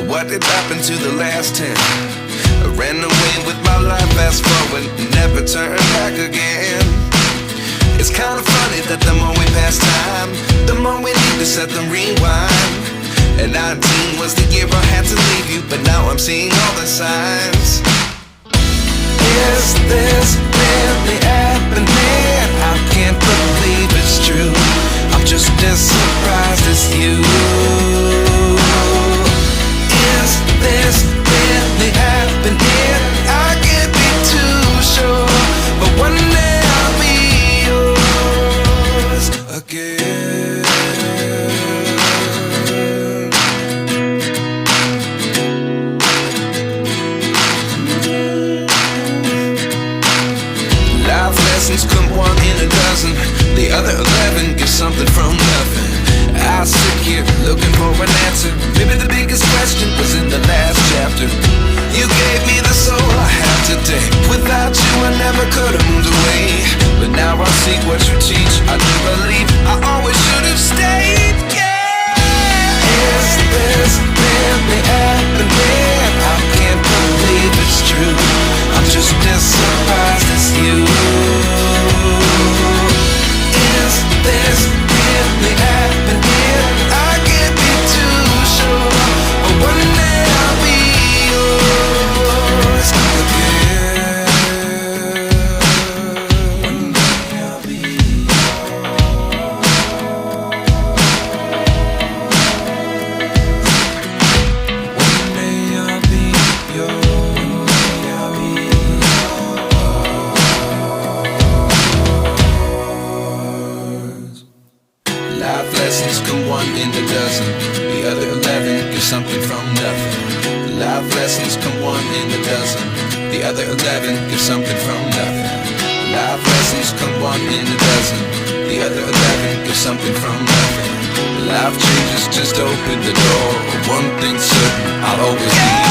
what did happen to the last 10? I ran away with my life, fast forward, never turn back again. It's kinda funny that the more we pass time, the more we need to set them rewind. And 19 was the year I had to leave you, but now I'm seeing all the signs. Is this really happening? I can't believe it's true. I'm just as surprised as you. Is this really happening? I can't be too sure, but one day I'll be yours again. Life lessons come one in a dozen. The other 11 get something from nothing. I sit here looking for an answer. Maybe the biggest question was in the last chapter. You gave me the soul I have today. Without you I never could have moved away. But now I see what you teach. I do believe I always should have stayed. Yeah. Is this really happening? I can't believe it's true. I'm just as surprised as you. Is this really happening? I can't be too sure, but one day I'll be yours again. One day I'll be yours. One day I'll be yours. I'll be yours. Life lessons come one in a dozen. The other 11 get something from nothing. Life lessons come one in a dozen. The other 11 get something from nothing. Life lessons come one in a dozen. The other 11 get something from nothing. Life changes just open the door. One thing's certain, I'll always be